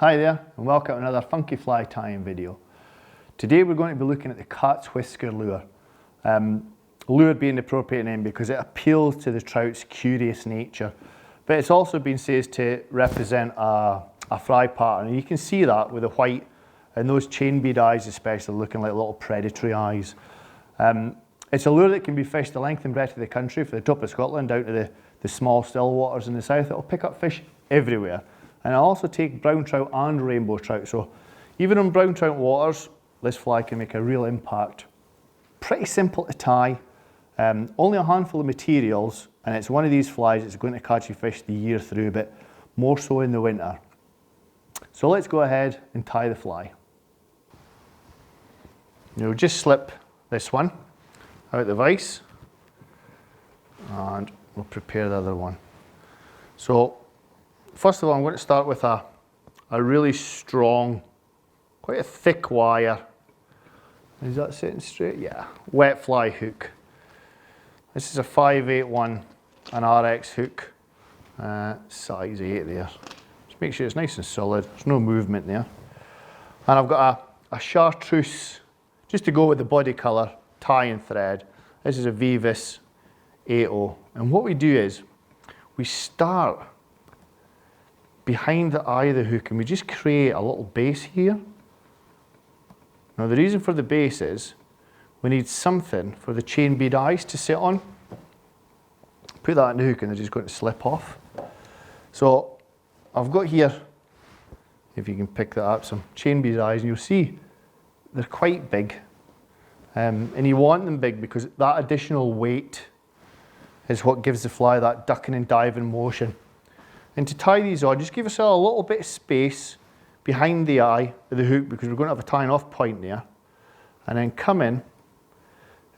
Hi there and welcome to another funky fly tying video. Today we're going to be looking at the cat's whisker lure. Lure being the appropriate name because it appeals to the trout's curious nature, but it's also been said to represent a fry pattern, and you can see that with the white and those chain bead eyes especially looking like little predatory eyes. It's a lure that can be fished the length and breadth of the country, from the top of Scotland down to the small still waters in the south. It'll pick up fish everywhere. And I'll also take brown trout and rainbow trout. So even on brown trout waters, this fly can make a real impact. Pretty simple to tie, only a handful of materials, and it's one of these flies that's going to catch you fish the year through, but more so in the winter. So let's go ahead and tie the fly. You'll just slip this one out the vise, and we'll prepare the other one. So first of all, I'm going to start with a really strong, quite a thick wire. Is that sitting straight? Yeah. Wet fly hook. This is a 581 an RX hook, size 8 there. Just make sure it's nice and solid. There's no movement there. And I've got a chartreuse, just to go with the body colour, tying thread. This is a Vivis 80. And what we do is we start behind the eye of the hook and we just create a little base here. Now the reason for the base is we need something for the chain bead eyes to sit on. Put that in the hook and they're just going to slip off. So I've got here, if you can pick that up, some chain bead eyes, and you'll see they're quite big. And you want them big because that additional weight is what gives the fly that ducking and diving motion. And to tie these on, just give yourself a little bit of space behind the eye of the hook because we're going to have a tying off point there. And then come in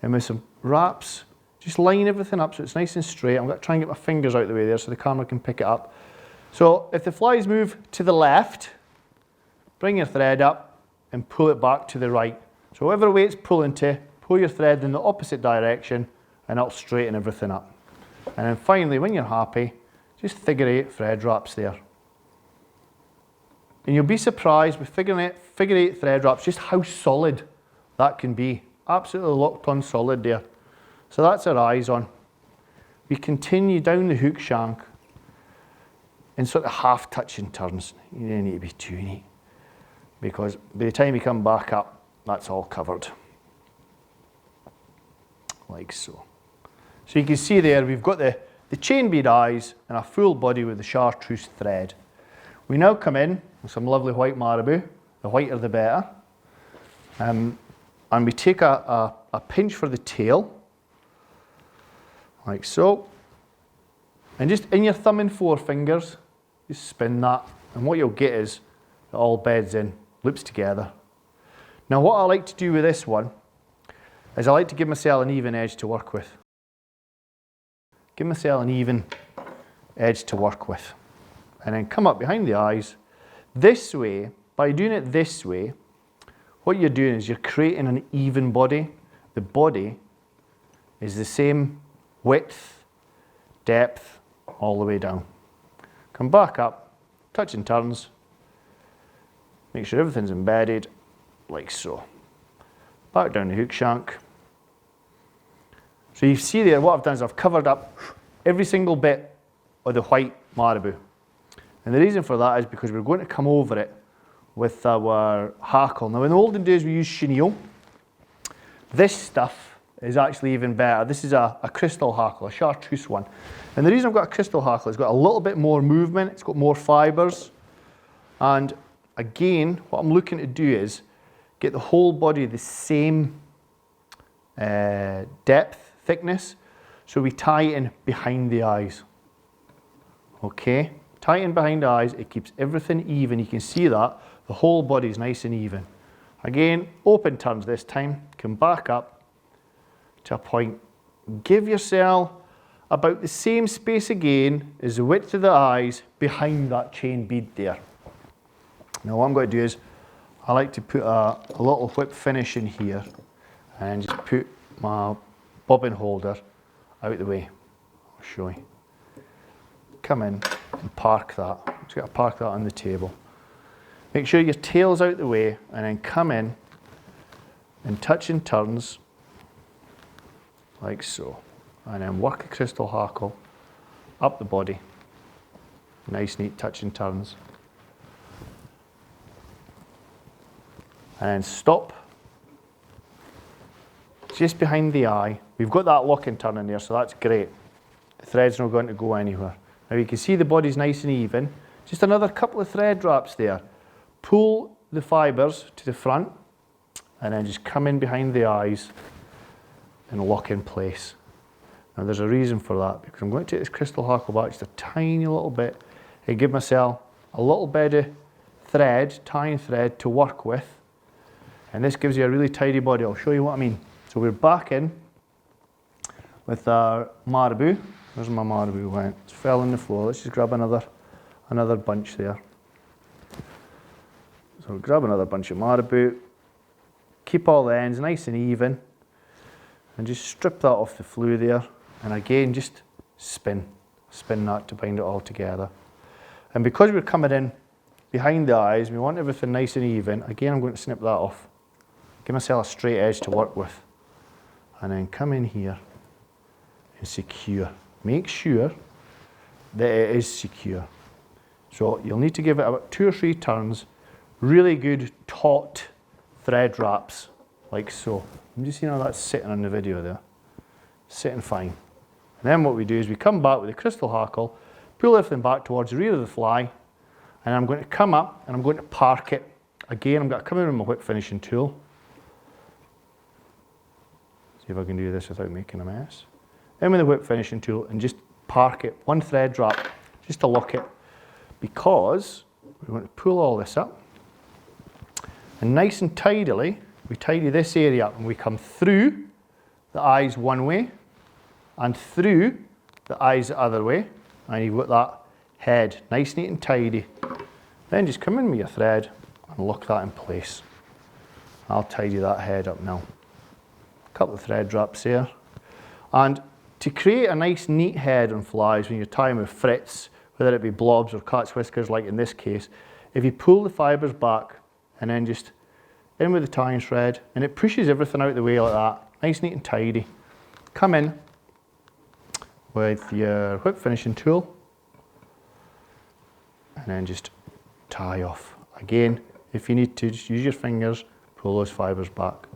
and with some wraps, just line everything up so it's nice and straight. I'm going to try and get my fingers out of the way there so the camera can pick it up. So if the flies move to the left, bring your thread up and pull it back to the right. So whatever way it's pulling to, pull your thread in the opposite direction and it'll straighten everything up. And then finally, when you're happy, just figure 8 thread wraps there. And you'll be surprised with figure 8 thread wraps just how solid that can be. Absolutely locked on solid there. So that's our eyes on. We continue down the hook shank in sort of half touching turns. You don't need to be too neat because by the time you come back up, that's all covered. Like so. So you can see there we've got the chain bead eyes and a full body with the chartreuse thread. We now come in with some lovely white marabou, the whiter the better, and we take a pinch for the tail, like so, and just in your thumb and forefingers, just spin that, and what you'll get is it all beds in, loops together. Now what I like to do with this one is I like to give myself an even edge to work with. Give myself an even edge to work with. And then come up behind the eyes. This way, by doing it this way, what you're doing is you're creating an even body. The body is the same width, depth, all the way down. Come back up, touch and turns. Make sure everything's embedded, like so. Back down the hook shank. So you see there, what I've done is I've covered up every single bit of the white marabou. And the reason for that is because we're going to come over it with our hackle. Now in the olden days we used chenille. This stuff is actually even better. This is a crystal hackle, a chartreuse one. And the reason I've got a crystal hackle is it's got a little bit more movement, it's got more fibres. And again, what I'm looking to do is get the whole body the same depth, thickness, so we tie in behind the eyes. Okay, tie in behind the eyes, it keeps everything even. You can see that the whole body is nice and even. Again, open turns this time, come back up to a point, give yourself about the same space again as the width of the eyes behind that chain bead there. Now what I'm going to do is I like to put a little whip finish in here and just put my bobbin holder out the way. I'll show you. Come in and park that. Just got to park that on the table. Make sure your tail's out the way and then come in and touch and turns like so. And then work the crystal hackle up the body. Nice, neat touch and turns. And then stop just behind the eye. We've got that lock and turn in there, so that's great. The thread's not going to go anywhere. Now you can see the body's nice and even. Just another couple of thread drops there. Pull the fibres to the front and then just come in behind the eyes and lock in place. Now there's a reason for that, because I'm going to take this crystal hackle back just a tiny little bit and give myself a little bit of thread, tying thread to work with. And this gives you a really tidy body. I'll show you what I mean. So we're back in with our marabou. Where's my marabou went? It fell on the floor. Let's just grab another bunch there. So we'll grab another bunch of marabou. Keep all the ends nice and even. And just strip that off the flue there. And again, just spin that to bind it all together. And because we're coming in behind the eyes, we want everything nice and even. Again, I'm going to snip that off. Give myself a straight edge to work with. And then come in here and secure. Make sure that it is secure. So you'll need to give it about 2 or 3 turns. Really good taut thread wraps, like so. I'm just seeing how that's sitting on the video there. Sitting fine. And then what we do is we come back with the crystal hackle, pull everything back towards the rear of the fly, and I'm going to come up and I'm going to park it. Again, I'm going to come in with my whip finishing tool. See if I can do this without making a mess. In with the whip finishing tool and just park it, 1 thread drop, just to lock it, because we want to pull all this up. And nice and tidily, we tidy this area up and we come through the eyes one way and through the eyes the other way. And you've got that head nice, neat and tidy. Then just come in with your thread and lock that in place. I'll tidy that head up now. A couple of thread drops there. And to create a nice neat head on flies when you're tying with frits, whether it be blobs or cat's whiskers like in this case, if you pull the fibres back and then just in with the tying thread and it pushes everything out the way like that, nice, neat and tidy. Come in with your whip finishing tool and then just tie off. Again, if you need to, just use your fingers, pull those fibres back.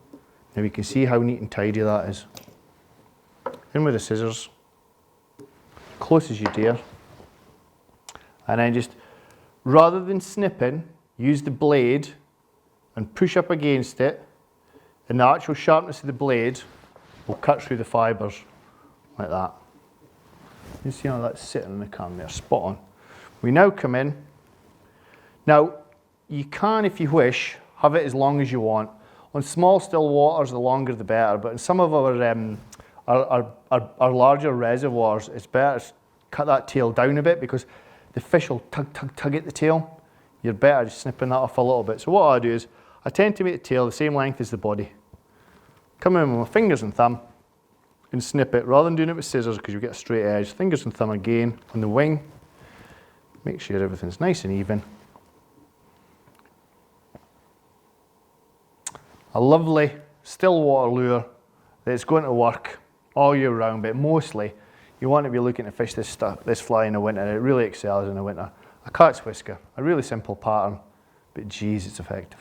Now you can see how neat and tidy that is. In with the scissors, close as you dare, and then just, rather than snipping, use the blade and push up against it, and the actual sharpness of the blade will cut through the fibres like that. You see how that's sitting in the can there, spot on. We now come in. Now, you can, if you wish, have it as long as you want. On small still waters, the longer the better, but in some of our larger reservoirs, it's better to cut that tail down a bit because the fish will tug at the tail. You're better just snipping that off a little bit. So what I do is, I tend to make the tail the same length as the body. Come in with my fingers and thumb and snip it, rather than doing it with scissors because you get a straight edge. Fingers and thumb again on the wing. Make sure everything's nice and even. A lovely still water lure that's going to work all year round, but mostly you want to be looking to fish this fly in the winter. It really excels in the winter. A cat's whisker, a really simple pattern, but geez, it's effective.